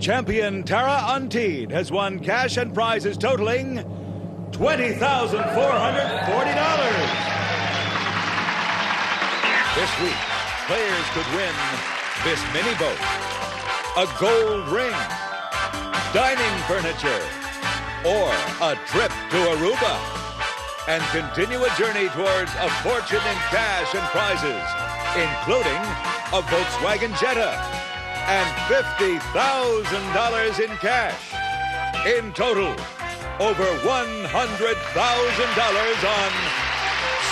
Champion Tara Unteed has won cash and prizes totaling $20,440. This week, players could win this mini boat, a gold ring, dining furniture, or a trip to Aruba, and continue a journey towards a fortune in cash and prizes, including a Volkswagen Jetta and $50,000 in cash. In total, over $100,000 on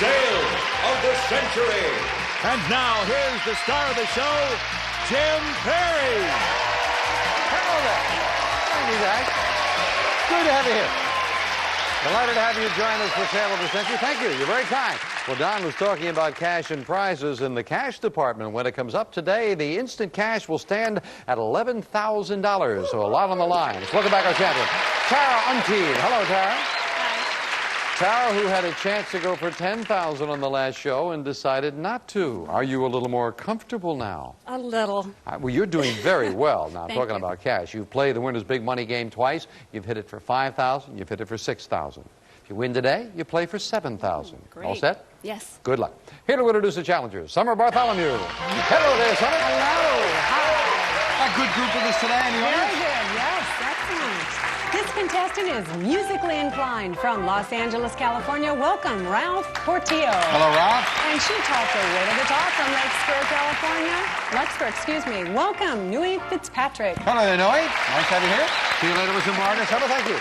Sale of the Century. And now, here's the star of the show, Jim Perry. Hello there. Thank you, guys. Good to have you here. Delighted to have you join us for Sale of the Century. Thank you. You're very kind. Well, Don was talking about cash and prizes in the cash department. When it comes up today, the instant cash will stand at $11,000. So a lot on the line. Let's welcome back our champion, Tara Unteed. Hello, Tara. Tara, who had a chance to go for $10,000 on the last show and decided not to. Are you a little more comfortable now? A little. Well, you're doing very well. Now, I'm Thank talking you. about cash. You've played the Winner's Big Money game twice. You've hit it for $5,000. You've hit it for $6,000. If you win today, you play for $7,000. Great. All set? Yes. Good luck. Here to introduce the challengers, Summer Bartholomew. Hello there, Summer. Hello. Hi. A good group with us today, any Very good. Yes, excellent. This contestant is musically inclined from Los Angeles, California. Welcome, Ralph Portillo. Hello, Ralph. And she talks her way to the top from Lexington, California. Welcome, Nui Fitzpatrick. Hello there, Noe. Nice to have you here. See you later with some more. Summer, thank you.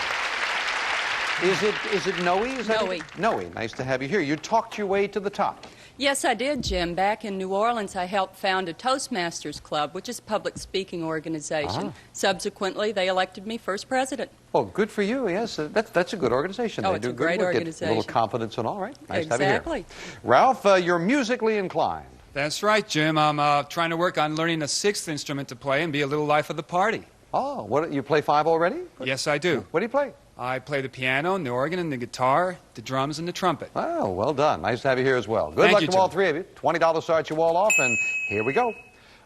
Is it Noe? Is that Noe. it? Noe, nice to have you here. You talked your way to the top. Yes, I did, Jim. Back in New Orleans, I helped found a Toastmasters Club, which is a public speaking organization. Subsequently, they elected me first president. Oh, good for you, yes. That's a good organization. Oh, They it's do a good great work. Get organization. a little confidence and all, right? Nice to have Exactly. you here. Ralph, you're musically inclined. That's right, Jim. I'm trying to work on learning a sixth instrument to play and be a little life of the party. Oh, what, you play 5 already? Yes, I do. What do you play? I play the piano, and the organ, and the guitar, the drums, and the trumpet. Oh, well done. Nice to have you here as well. Good Thank luck you, to all Jim. three of you. $20 starts you all off, and here we go.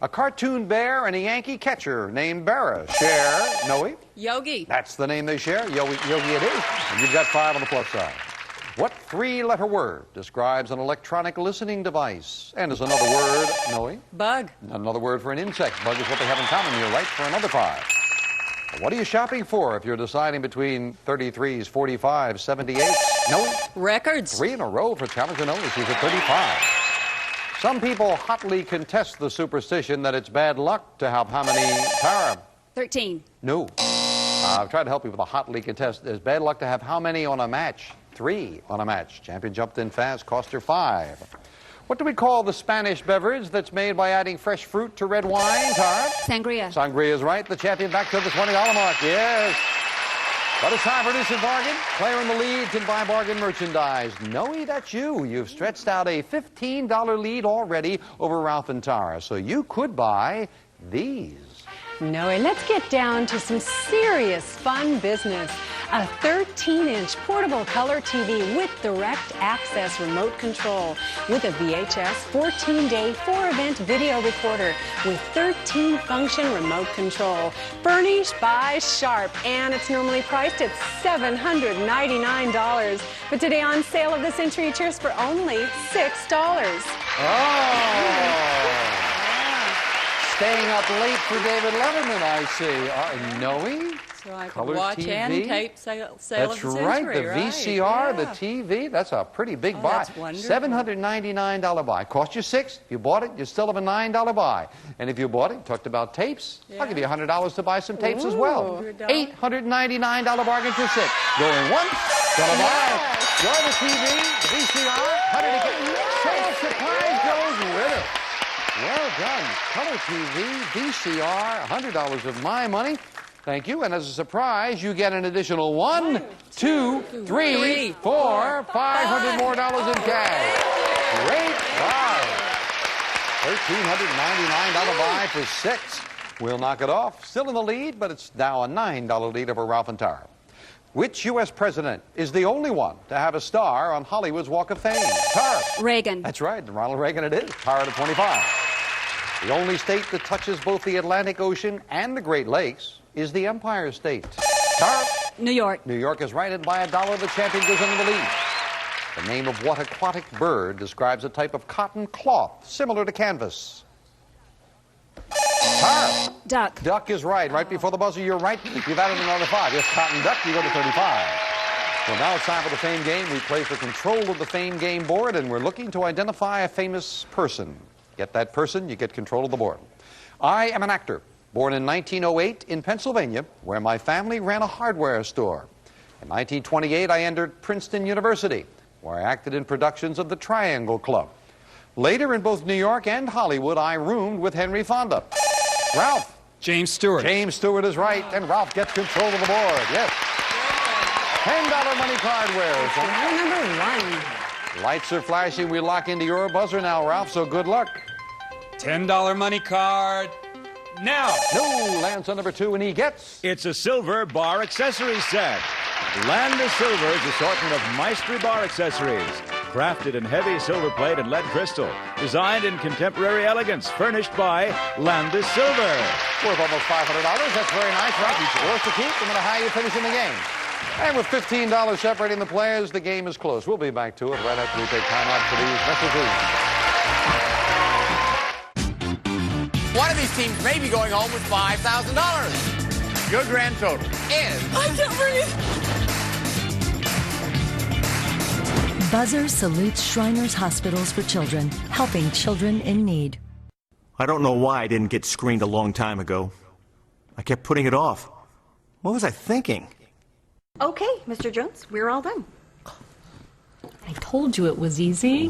A cartoon bear and a Yankee catcher named Berra share, Noe? Yogi. That's the name they share. Yogi it is. And you've got 5 on the plus side. What 3-letter word describes an electronic listening device? And is another word, Noe? Bug. Another word for an insect. Bug is what they have in common. You're right for another 5. What are you shopping for if you're deciding between 33s, 45s, 78s? Noe? Records. 3 in a row for Challenger Noe. She's at 35. Some people hotly contest the superstition that it's bad luck to have how many? Tara? 13. No. I've tried to help you with a hotly contest. It's bad luck to have how many on a match? 3 on a match. Champion jumped in fast, cost her 5. What do we call the Spanish beverage that's made by adding fresh fruit to red wine, Tara? Sangria. Sangria is right. The champion back to the $20 mark. Yes. But it's time for an instant bargain. Player in the lead can buy bargain merchandise. Noe, that's you. You've stretched out a $15 lead already over Ralph and Tara. So you could buy these. No, let's get down to some serious fun business. A 13-inch portable color TV with direct access remote control with a VHS 14-day 4-event video recorder with 13-function remote control. Furnished by Sharp, and it's normally priced at $799. But today on Sale of the Century, cheers for only $6. Oh! Staying up late for David Letterman, I see. Noe? So I Color could watch TV? and tape Sale of That's the right, Century. the VCR, the Yeah. TV. That's a pretty big Oh, buy. that's wonderful. $799 buy. Cost you $6. If you bought it, you still have a $9 buy. And if you bought it, talked about tapes, I'll give you $100 to buy some tapes as well. $100. $899 bargain for $6. Going once, gonna buy. Enjoy the TV, the VCR, 100 to get. Sale surprise goes with it. Well done. Color TV, VCR, $100 of my money. Thank you. And as a surprise, you get an additional 1, 2, 3, 4, $500 more in cash. Great buy. $1,399 buy for $6. We'll knock it off. Still in the lead, but it's now a $9 lead over Ralph and Tara. Which U.S. president is the only one to have a star on Hollywood's Walk of Fame? Tara. Reagan. That's right. Ronald Reagan it is. Tara to 25. The only state that touches both the Atlantic Ocean and the Great Lakes is the Empire State. Tara? New York. New York is right, and by $1, the champion goes into the lead. The name of what aquatic bird describes a type of cotton cloth similar to canvas? Tara? Duck. Duck is right. Right before the buzzer, you're right. You've added another 5. Yes, cotton duck, you go to 35. Well, now it's time for the Fame Game. We play for control of the Fame Game board, and we're looking to identify a famous person. Get that person, you get control of the board. I am an actor, born in 1908 in Pennsylvania, where my family ran a hardware store. In 1928, I entered Princeton University, where I acted in productions of the Triangle Club. Later, in both New York and Hollywood, I roomed with Henry Fonda. Ralph. James Stewart. James Stewart is right, and Ralph gets control of the board. Yes. $10 money card wears. Number 1. Lights are flashing. We lock into your buzzer now, Ralph, so good luck. $10 money card. Now. No, lands on number 2, and he gets... It's a silver bar accessory set. Landis Silver's assortment of Maestri bar accessories. Crafted in heavy silver plate and lead crystal. Designed in contemporary elegance. Furnished by Landis Silver. Worth almost $500. That's very nice, Ralph. It's yours to keep, no matter how you finish in the game. And with $15 separating the players, the game is close. We'll be back to it right after we take time out for these messages. One of these teams may be going home with $5,000. Your grand total is... I can't breathe. Buzzer salutes Shriners Hospitals for Children, helping children in need. I don't know why I didn't get screened a long time ago. I kept putting it off. What was I thinking? Okay, Mr. Jones, we're all done. I told you it was easy.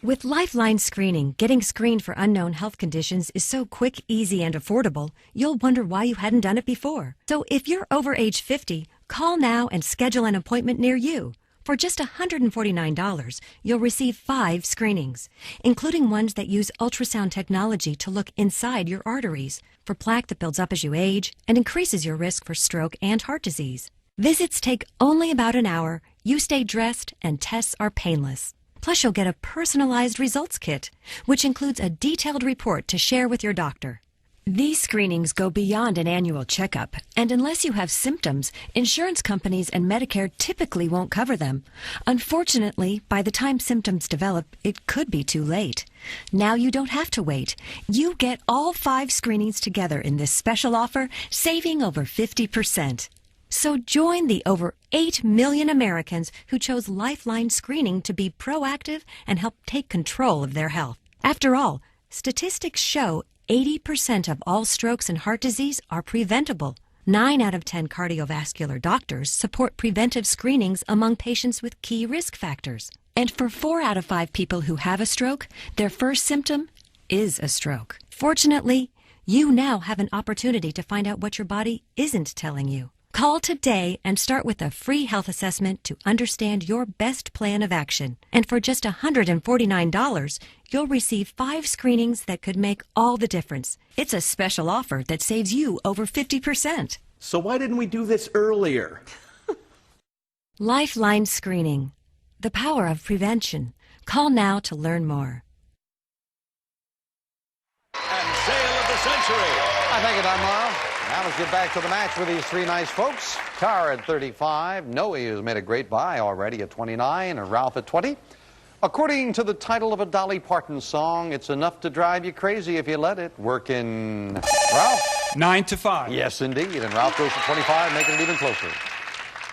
With Lifeline Screening, getting screened for unknown health conditions is so quick, easy, and affordable, you'll wonder why you hadn't done it before. So if you're over age 50, call now and schedule an appointment near you. For just $149, you'll receive 5 screenings, including ones that use ultrasound technology to look inside your arteries for plaque that builds up as you age and increases your risk for stroke and heart disease. Visits take only about an hour, you stay dressed, and tests are painless. Plus, you'll get a personalized results kit, which includes a detailed report to share with your doctor. These screenings go beyond an annual checkup, and unless you have symptoms, insurance companies and Medicare typically won't cover them. Unfortunately, by the time symptoms develop, it could be too late. Now you don't have to wait. You get all 5 screenings together in this special offer, saving over 50%. So join the over 8 million Americans who chose Lifeline Screening to be proactive and help take control of their health. After all, statistics show 80% of all strokes and heart disease are preventable. 9 out of 10 cardiovascular doctors support preventive screenings among patients with key risk factors. And for 4 out of 5 people who have a stroke, their first symptom is a stroke. Fortunately, you now have an opportunity to find out what your body isn't telling you. Call today and start with a free health assessment to understand your best plan of action. And for just $149, you'll receive 5 screenings that could make all the difference. It's a special offer that saves you over 50%. So why didn't we do this earlier? Lifeline Screening. The power of prevention. Call now to learn more. And sale of the century. I thank you, Don Morrow. Now let's get back to the match with these 3 nice folks. Tara at 35. Noe has made a great buy already at 29, and Ralph at 20. According to the title of a Dolly Parton song, it's enough to drive you crazy if you let it. Working Ralph? 9 to 5. Yes, indeed. And Ralph goes to 25, making it even closer.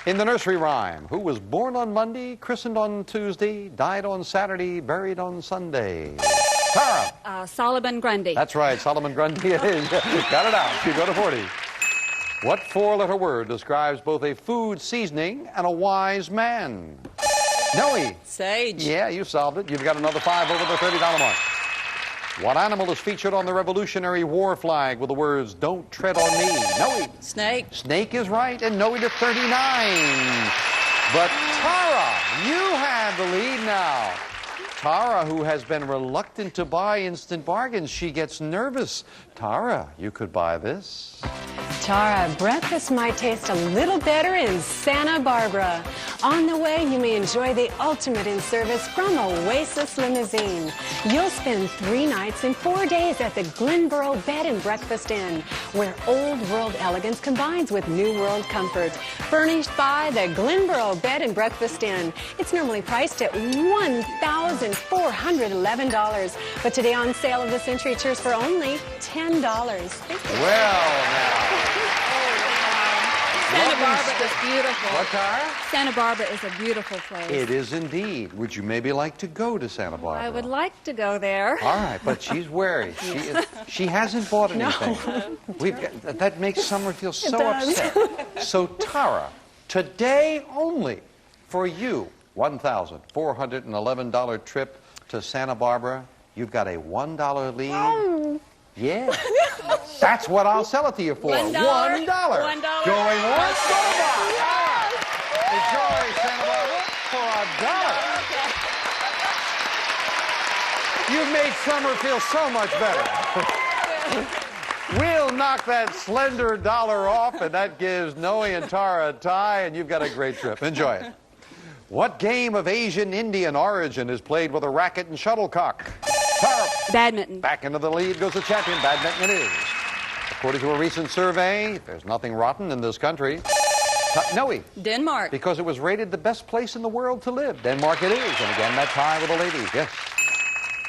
In the nursery rhyme, who was born on Monday, christened on Tuesday, died on Saturday, buried on Sunday? Tara? Solomon Grundy. That's right, Solomon Grundy it is. Got it out. You go to 40. What 4-letter word describes both a food seasoning and a wise man? Noe. Sage. Yeah, you solved it. You've got another 5 over the $30 mark. What animal is featured on the Revolutionary War flag with the words, "Don't tread on me"? Noe. Snake. Snake is right, and Noe to 39. But Tara, you have the lead now. Tara, who has been reluctant to buy instant bargains, she gets nervous. Tara, you could buy this. Tara, breakfast might taste a little better in Santa Barbara. On the way, you may enjoy the ultimate in service from Oasis Limousine. You'll spend 3 nights and 4 days at the Glenboro Bed and Breakfast Inn, where old world elegance combines with new world comfort. Furnished by the Glenboro Bed and Breakfast Inn. It's normally priced at $1,411, but today on Sale of the Century Tours for only $10. Well, now. Santa Barbara is beautiful. What, Tara? Santa Barbara is a beautiful place. It is indeed. Would you maybe like to go to Santa Barbara? I would like to go there. All right, but she's wary. She hasn't bought anything. That makes Summer feel so upset. So, Tara, today only for you, $1,411 trip to Santa Barbara. You've got a $1 lead. Yeah. That's what I'll sell it to you for. $1. Going once, going twice. Enjoy Santa Barbara for $1. You've made Summer feel so much better. We'll knock that slender dollar off, and that gives Noe and Tara a tie, and you've got a great trip. Enjoy it. What game of Asian Indian origin is played with a racket and shuttlecock? Tara. Badminton. Back into the lead goes the champion. Badminton it is. According to a recent survey, there's nothing rotten in this country. Noe. Denmark. Because it was rated the best place in the world to live. Denmark it is. And again, that tie with the ladies. Yes.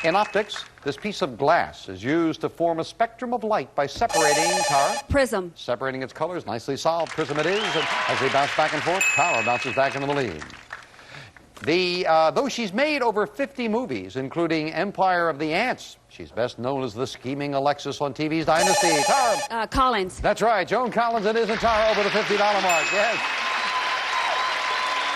In optics, this piece of glass is used to form a spectrum of light by separating, Tara? Prism. Separating its colors. Nicely solved. Prism it is. And as they bounce back and forth, Tara bounces back into the lead. Though she's made over 50 movies, including Empire of the Ants, she's best known as the scheming Alexis on TV's Dynasty. Tara. Collins. That's right. Joan Collins it is, and Tara over the $50 mark. Yes.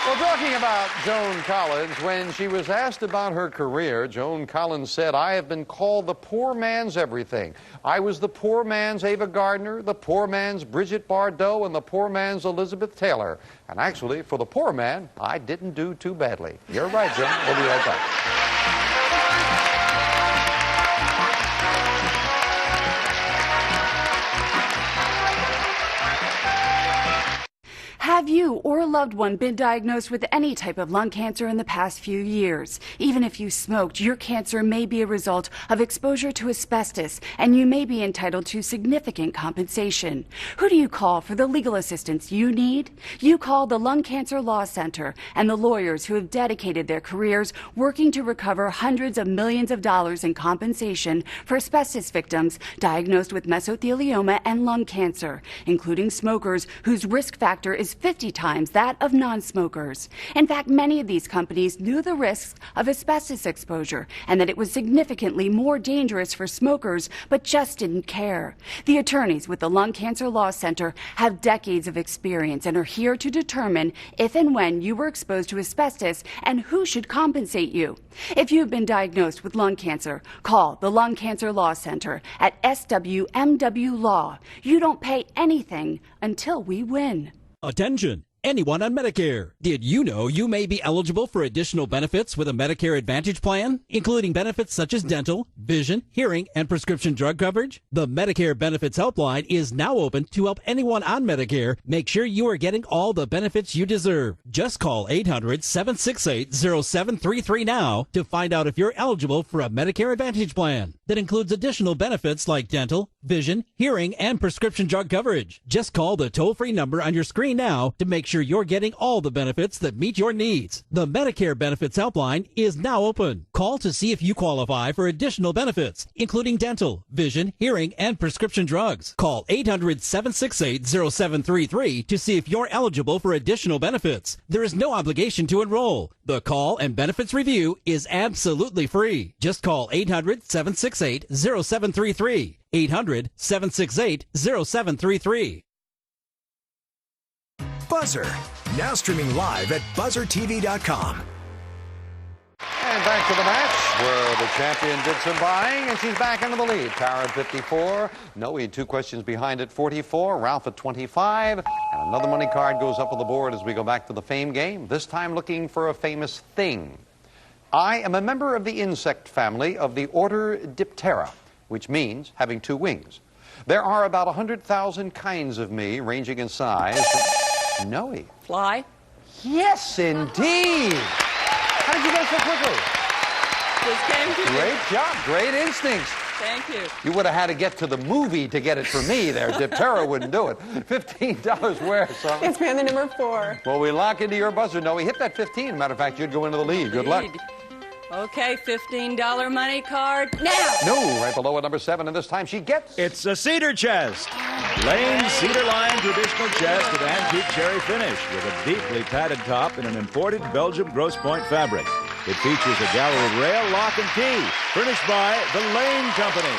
Well, talking about Joan Collins, when she was asked about her career, Joan Collins said, "I have been called the poor man's everything. I was the poor man's Ava Gardner, the poor man's Bridget Bardot, and the poor man's Elizabeth Taylor. And actually, for the poor man, I didn't do too badly." You're right, Joan. We'll be right back. Have you or a loved one been diagnosed with any type of lung cancer in the past few years? Even if you smoked, your cancer may be a result of exposure to asbestos, and you may be entitled to significant compensation. Who do you call for the legal assistance you need? You call the Lung Cancer Law Center and the lawyers who have dedicated their careers working to recover hundreds of millions of dollars in compensation for asbestos victims diagnosed with mesothelioma and lung cancer, including smokers whose risk factor is 50 times that of non-smokers. In fact, many of these companies knew the risks of asbestos exposure and that it was significantly more dangerous for smokers, but just didn't care. The attorneys with the Lung Cancer Law Center have decades of experience and are here to determine if and when you were exposed to asbestos and who should compensate you. If you've been diagnosed with lung cancer, call the Lung Cancer Law Center at SWMW Law. You don't pay anything until we win. Attention! Anyone on Medicare. Did you know you may be eligible for additional benefits with a Medicare Advantage plan, including benefits such as dental, vision, hearing, and prescription drug coverage? The Medicare Benefits Helpline is now open to help anyone on Medicare make sure you are getting all the benefits you deserve. Just call 800-768-0733 now to find out if you're eligible for a Medicare Advantage plan that includes additional benefits like dental, vision, hearing, and prescription drug coverage. Just call the toll-free number on your screen now to make sure you're getting all the benefits that meet your needs. The Medicare Benefits Helpline is now open. Call to see if you qualify for additional benefits, including dental, vision, hearing, and prescription drugs. Call 800-768-0733 to see if you're eligible for additional benefits. There is no obligation to enroll. The call and benefits review is absolutely free. Just call 800-768-0733. 800-768-0733. Buzzer, now streaming live at buzzertv.com. And back to the match where the champion did some buying, and she's back into the lead. Tara at 54, Noe 2 questions behind at 44, Ralph at 25, and another money card goes up on the board as we go back to the fame game, this time looking for a famous thing. I am a member of the insect family of the order Diptera, which means having 2 wings. There are about 100,000 kinds of me, ranging in size. Noe. Fly. Yes, indeed. How did you get so quickly? Just came to me. Great job. Great instincts. Thank you. You would have had to get to the movie to get it from me there. Diptera wouldn't do it. $15 where, son? It's man the number 4. Well, we lock into your buzzer. No, we hit that 15. Matter of fact, you'd go into the lead. Good luck. Okay, $15 money card now. No, right below at number 7, and this time she gets... It's a cedar chest. Lane's cedar line traditional chest with antique cherry finish with a deeply padded top in an imported Belgium Grosse Pointe fabric. It features a gallery rail, lock, and key, furnished by the Lane Company.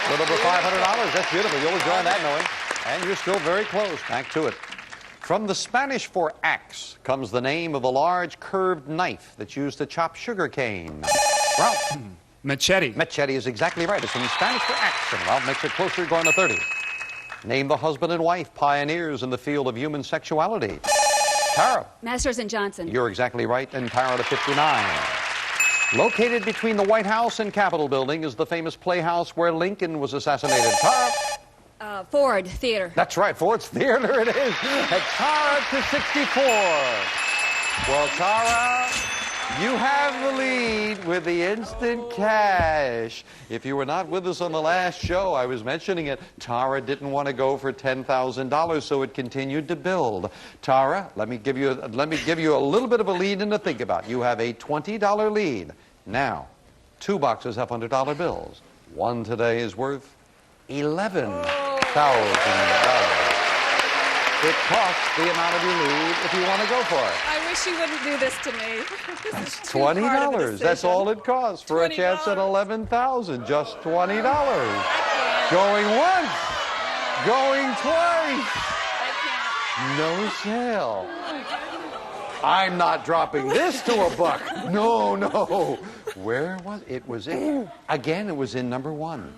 A little over $500. That's beautiful. You'll enjoy that, Noe. And you're still very close. Back to it. From the Spanish for axe comes the name of a large curved knife that's used to chop sugar cane. Ralph. Machete. Machete is exactly right. It's from Spanish for axe. And Ralph makes it closer, going to 30. Name the husband and wife pioneers in the field of human sexuality. Tara. Masters and Johnson. You're exactly right, and Tara to 59. Located between the White House and Capitol Building is the famous playhouse where Lincoln was assassinated. Tara. Ford Theater. That's right, Ford's Theater it is. At Tara to 64. Well, Tara, you have the lead with the instant cash. If you were not with us on the last show, I was mentioning it. Tara didn't want to go for $10,000, so it continued to build. Tara, let me give you a little bit of a lead in to think about. You have a $20 lead. Now, 2 boxes have $100 bills. One today is worth $11,000. It costs the amount of your lead if you want to go for it. I wish you wouldn't do this to me. This is too $20. hard of a decision. That's all it costs for a chance at $11,000. Just $20. Going once. Going twice. No sale. I'm not dropping this to a buck. No, no. Where was it? It was in. Again, it was in number 1.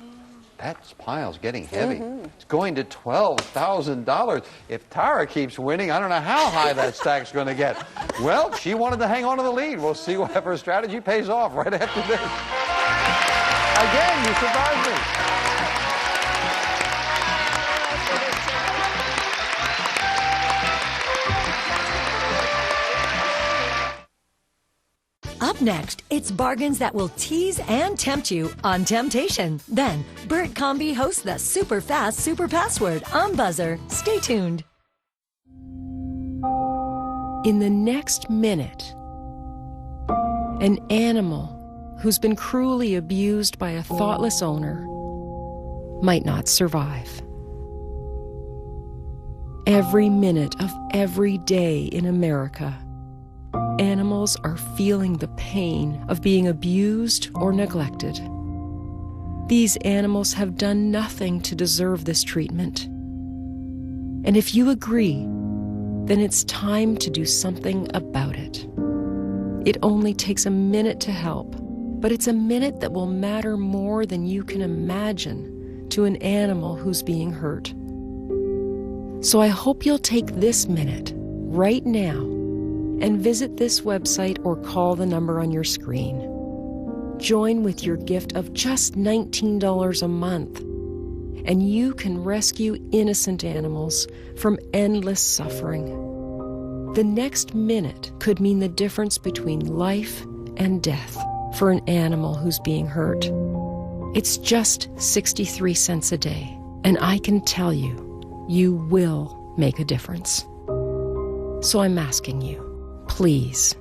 That pile's getting heavy. It's going to $12,000. If Tara keeps winning, I don't know how high that stack's going to get. Well, she wanted to hang on to the lead. We'll see if her strategy pays off right after this. Again, you surprised me. Up next, it's bargains that will tease and tempt you on Temptation. Then, Bert Comby hosts the Super Fast Super Password on Buzzer. Stay tuned. In the next minute, an animal who's been cruelly abused by a thoughtless owner might not survive. Every minute of every day in America, animals are feeling the pain of being abused or neglected. These animals have done nothing to deserve this treatment. And if you agree, then it's time to do something about it. It only takes a minute to help, but it's a minute that will matter more than you can imagine to an animal who's being hurt. So I hope you'll take this minute, right now, and visit this website or call the number on your screen. Join with your gift of just $19 a month, and you can rescue innocent animals from endless suffering. The next minute could mean the difference between life and death for an animal who's being hurt. It's just 63 cents a day, and I can tell you, you will make a difference. So I'm asking you, please,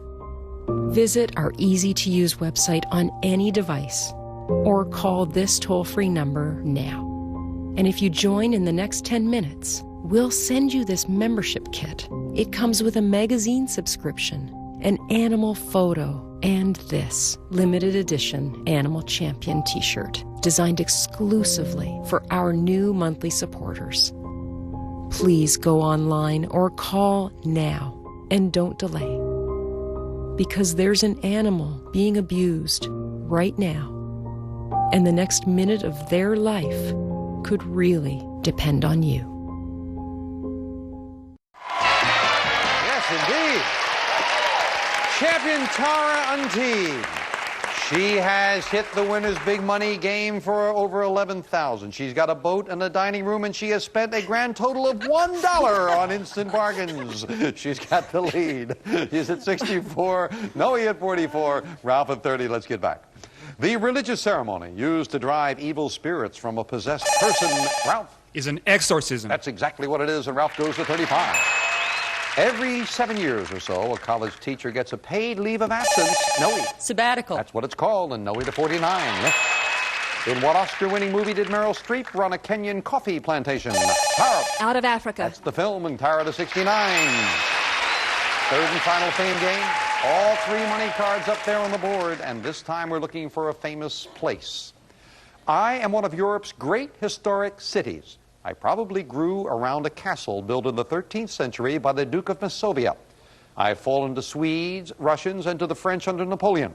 visit our easy-to-use website on any device or call this toll-free number now. And if you join in the next 10 minutes, we'll send you this membership kit. It comes with a magazine subscription, an animal photo, and this limited edition Animal Champion t-shirt designed exclusively for our new monthly supporters. Please go online or call now. And don't delay, because there's an animal being abused right now, and the next minute of their life could really depend on you. Yes, indeed. Champion Tara Unteed. She has hit the winner's big money game for over $11,000. She's got a boat and a dining room, and she has spent a grand total of $1 on instant bargains. She's got the lead. She's at 64, Noe at 44, Ralph at 30. Let's get back. The religious ceremony used to drive evil spirits from a possessed person, Ralph, is an exorcism. That's exactly what it is, and Ralph goes to 35. Every 7 years or so, a college teacher gets a paid leave of absence. Noe. Sabbatical. That's what it's called, and Noe to 49. In what Oscar-winning movie did Meryl Streep run a Kenyan coffee plantation? Tara. Out of Africa. That's the film, and Tara to 69. Third and final fame game. All 3 money cards up there on the board, and this time we're looking for a famous place. I am one of Europe's great historic cities. I probably grew around a castle built in the 13th century by the Duke of Masovia. I've fallen to Swedes, Russians, and to the French under Napoleon.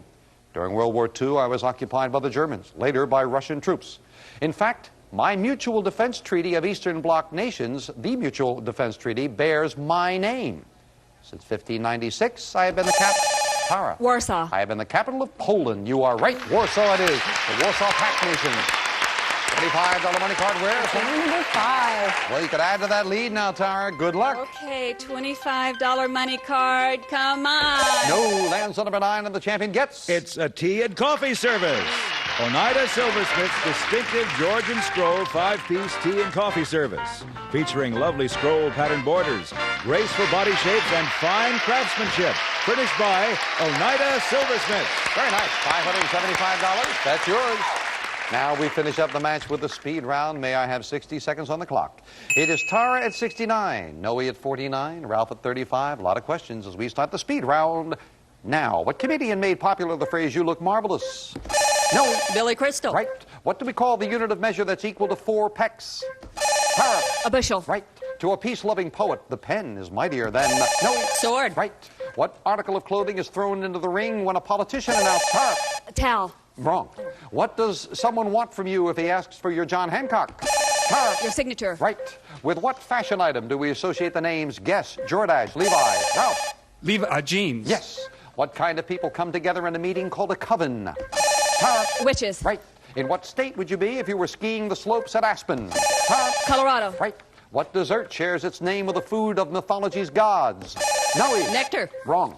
During World War II, I was occupied by the Germans, later by Russian troops. In fact, my Mutual Defense Treaty of Eastern Bloc nations, the Mutual Defense Treaty, bears my name. Since 1596, I have been the Tara. Warsaw. I have been the capital of Poland. You are right. Warsaw it is. The Warsaw Pact Nation. $25 money card. Where? Number 5. Well, you could add to that lead now, Tara. Good luck. Okay, $25 money card. Come on. No, lands on number 9, and the champion gets. It's a tea and coffee service. Oneida Silversmith's distinctive Georgian Scroll 5-piece tea and coffee service, featuring lovely scroll pattern borders, graceful body shapes, and fine craftsmanship. Furnished by Oneida Silversmith. Very nice. $575. That's yours. Now we finish up the match with the speed round. May I have 60 seconds on the clock? It is Tara at 69, Noe at 49, Ralph at 35. A lot of questions as we start the speed round now. What comedian made popular the phrase, "You look marvelous"? No. Billy Crystal. Right. What do we call the unit of measure that's equal to 4 pecks? Tara. A bushel. Right. To a peace-loving poet, the pen is mightier than... No. Sword. Right. What article of clothing is thrown into the ring when a politician announces... Tara. A towel. Wrong. What does someone want from you if he asks for your John Hancock? Tara. Your signature. Right. With what fashion item do we associate the names Guess, Jordache, Levi? Ralph. Jeans. Yes. What kind of people come together in a meeting called a coven? Tara. Witches. Right. In what state would you be if you were skiing the slopes at Aspen? Tara. Colorado. Right. What dessert shares its name with the food of mythology's gods? Noe. Nectar. Wrong.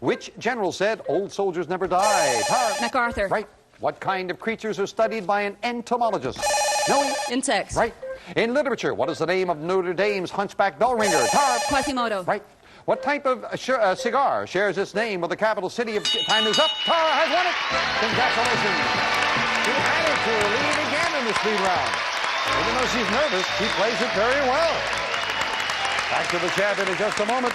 Which general said old soldiers never die? Tara. MacArthur. Right. What kind of creatures are studied by an entomologist? Noe. Insects. Right. In literature, what is the name of Notre Dame's hunchback bell ringer? Tara. Quasimodo. Right. What type of cigar shares its name with the capital city of... Time is up. Tara has won it. Congratulations. She added to her lead again in the speed round. Even though she's nervous, she plays it very well. Back to the champion in just a moment.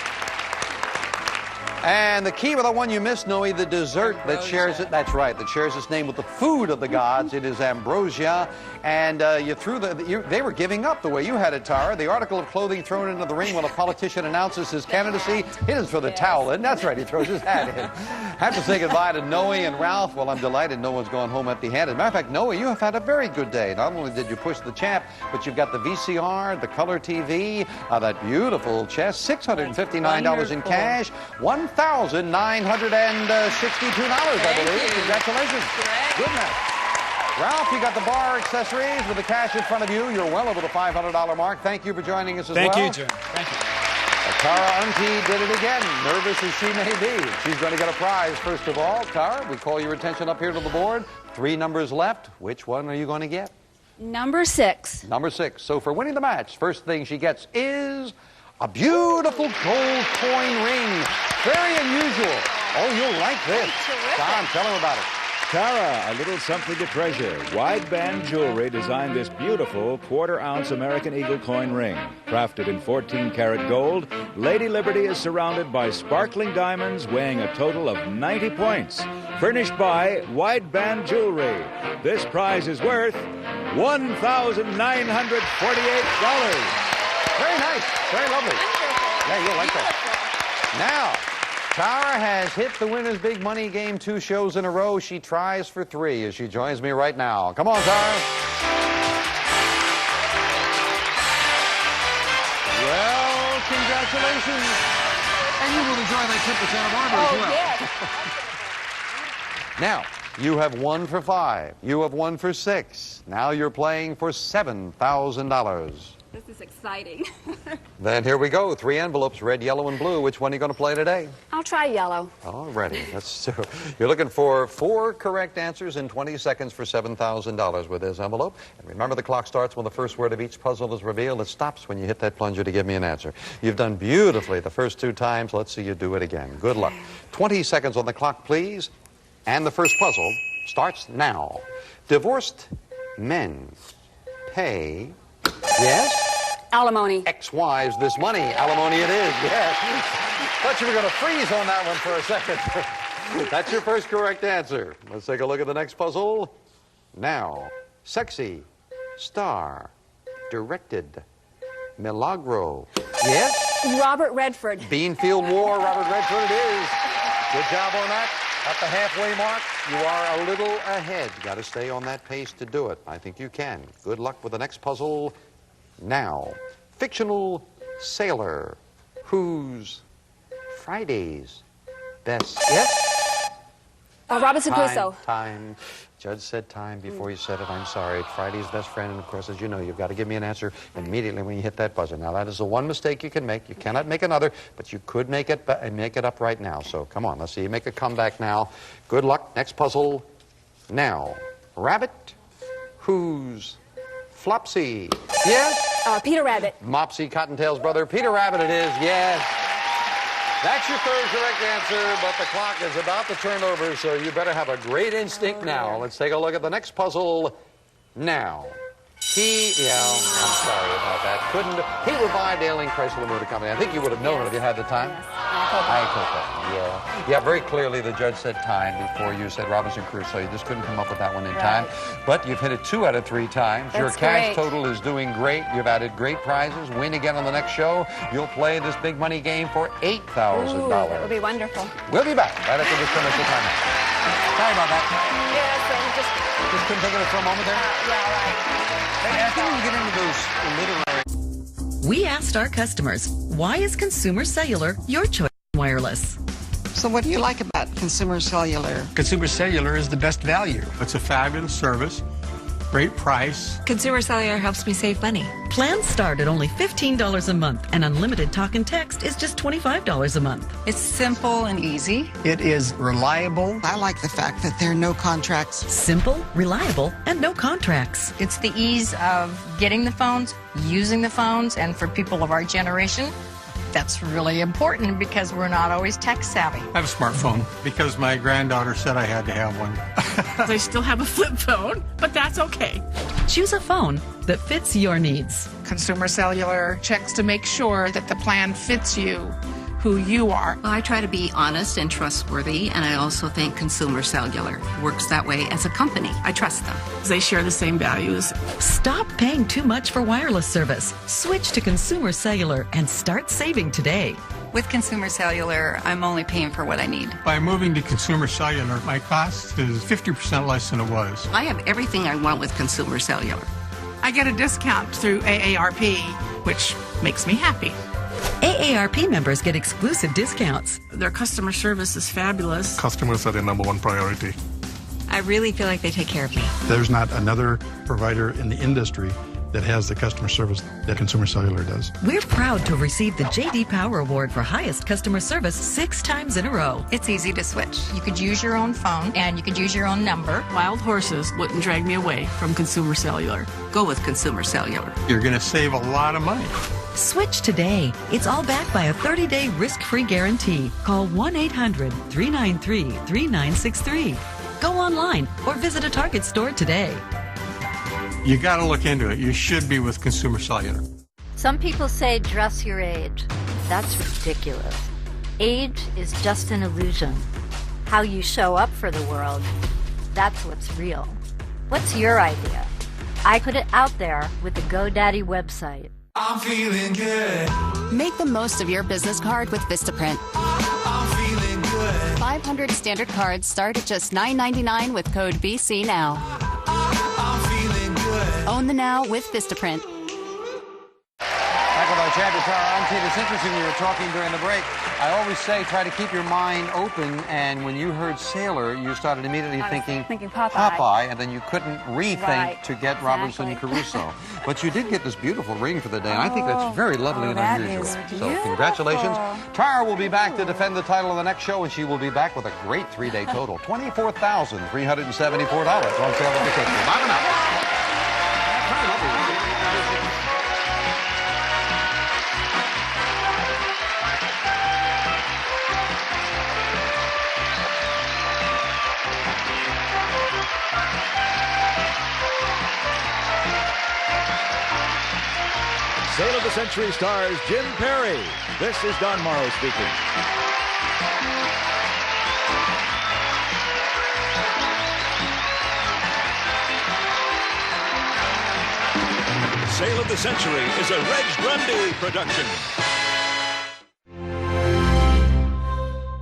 And the key with the one you missed, Noe, the dessert that shares it. That's right, that shares its name with the food of the gods. It is ambrosia. And you threw they were giving up the way you had it, Tara. The article of clothing thrown into the ring when a politician announces his candidacy. It is for the towel, and that's right, he throws his hat in. Have to say goodbye to Noe and Ralph. Well, I'm delighted no one's going home empty-handed. Matter of fact, Noe, you have had a very good day. Not only did you push the champ, but you've got the VCR, the color TV, that beautiful chest, $659 in cash, $1,962, I believe. Congratulations. Goodness. Ralph, you got the bar accessories with the cash in front of you. You're well over the $500 mark. Thank you for joining us as well. Thank you, Jim. Thank you. Tara Unke did it again, nervous as she may be. She's going to get a prize, first of all. Tara, we call your attention up here to the board. 3 numbers left. Which one are you going to get? Number 6. Number 6. So for winning the match, first thing she gets is a beautiful gold coin ring. Very unusual. Oh, you'll like this. Don, tell him about it. Tara, a little something to treasure. Wideband Jewelry designed this beautiful quarter-ounce American Eagle coin ring. Crafted in 14-karat gold, Lady Liberty is surrounded by sparkling diamonds weighing a total of 90 points. Furnished by Wideband Jewelry. This prize is worth $1,948. Very nice. Very lovely. Yeah, you'll like that. Now, Tara has hit the winner's big money game 2 shows in a row. She tries for 3 as she joins me right now. Come on, Tara. Well, congratulations. And you will enjoy that 10% of Arbor as well. Yes. Now, You have won for 5. You have won for 6. Now you're playing for $7,000. This is exciting. Then here we go. 3 envelopes, red, yellow, and blue. Which one are you going to play today? I'll try yellow. All righty. You're looking for 4 correct answers in 20 seconds for $7,000 with this envelope. And remember, the clock starts when the first word of each puzzle is revealed. It stops when you hit that plunger to give me an answer. You've done beautifully the first 2 times. Let's see you do it again. Good luck. 20 seconds on the clock, please. And the first puzzle starts now. Divorced men pay... Yes? Alimony. Ex-wives this money. Alimony it is, yes. Thought you were going to freeze on that one for a second. That's your first correct answer. Let's take a look at the next puzzle. Now, sexy, star, directed, Milagro. Yes? Robert Redford. Beanfield War, Robert Redford it is. Good job on that. At the halfway mark, you are a little ahead. Got to stay on that pace to do it. I think you can. Good luck with the next puzzle. Now, fictional sailor whose Friday's best... Yes? Robinson Crusoe. Time. Judge said time before you said it. I'm sorry. Friday's best friend, and of course, as you know, you've got to give me an answer immediately when you hit that buzzer. Now, that is the one mistake you can make. You cannot make another, but you could make it up right now. So, come on, let's see you make a comeback now. Good luck. Next puzzle. Now, rabbit whose Flopsy. Yes? Peter Rabbit. Mopsy Cottontail's brother. Peter Rabbit it is, yes. That's your third correct answer, but the clock is about to turn over, so you better have a great instinct now. Let's take a look at the next puzzle now. I'm sorry about that. He revived Ailing Chrysler Motor Company. I think you would have known it if you had the time. Yeah, very clearly the judge said time before you said Robinson Crusoe. You just couldn't come up with that one in time. But you've hit it 2 out of 3 times. Your cash total is doing great. You've added great prizes. Win again on the next show. You'll play this big money game for $8,000. That would be wonderful. We'll be back right after this commercial time. Sorry about that. Yes, just couldn't think of it for a moment there? Yeah, right. Hey, I think we can get into those literary... We asked our customers, why is Consumer Cellular your choice in wireless? So what do you like about Consumer Cellular? Consumer Cellular is the best value. It's a fabulous service, great price. Consumer Cellular helps me save money. Plans start at only $15 a month, and unlimited talk and text is just $25 a month. It's simple and easy. It is reliable. I like the fact that there are no contracts. Simple, reliable, and no contracts. It's the ease of getting the phones, using the phones, and for people of our generation, that's really important because we're not always tech savvy. I have a smartphone because my granddaughter said I had to have one. I still have a flip phone, but that's okay. Choose a phone that fits your needs. Consumer Cellular checks to make sure that the plan fits you, who you are. Well, I try to be honest and trustworthy, and I also think Consumer Cellular works that way as a company. I trust them. They share the same values. Stop paying too much for wireless service. Switch to Consumer Cellular and start saving today. With Consumer Cellular, I'm only paying for what I need. By moving to Consumer Cellular, my cost is 50% less than it was. I have everything I want with Consumer Cellular. I get a discount through AARP, which makes me happy. AARP members get exclusive discounts. Their customer service is fabulous. Customers are their #1 priority. I really feel like they take care of me. There's not another provider in the industry that has the customer service that Consumer Cellular does. We're proud to have received the J.D. Power Award for highest customer service 6 times in a row. It's easy to switch. You could use your own phone and you could use your own number. Wild horses wouldn't drag me away from Consumer Cellular. Go with Consumer Cellular. You're going to save a lot of money. Switch today. It's all backed by a 30-day risk-free guarantee. Call 1-800-393-3963. Go online or visit a Target store today. You got to look into it. You should be with Consumer Cellular. Some people say dress your age. That's ridiculous. Age is just an illusion. How you show up for the world, that's what's real. What's your idea? I put it out there with the GoDaddy website. I'm feeling good. Make the most of your business card with Vistaprint. I'm feeling good. 500 standard cards start at just $9.99 with code BC Now. I'm feeling good. Own the now with Vistaprint. Back with our with Chad Tara. I'm Tate. It's interesting, we were talking during the break. I always say try to keep your mind open, and when you heard sailor, you started immediately thinking Popeye, and then you couldn't rethink to get Robinson Crusoe. But you did get this beautiful ring for the day, and I think that's very lovely and unusual. So congratulations. Tara will be back to defend the title of the next show, and she will be back with a great 3-day total. $24,374 on sale at the Century. Bye for now. Sale of the Century stars Jim Perry. This is Don Morrow speaking. Sale of the Century is a Reg Grundy production.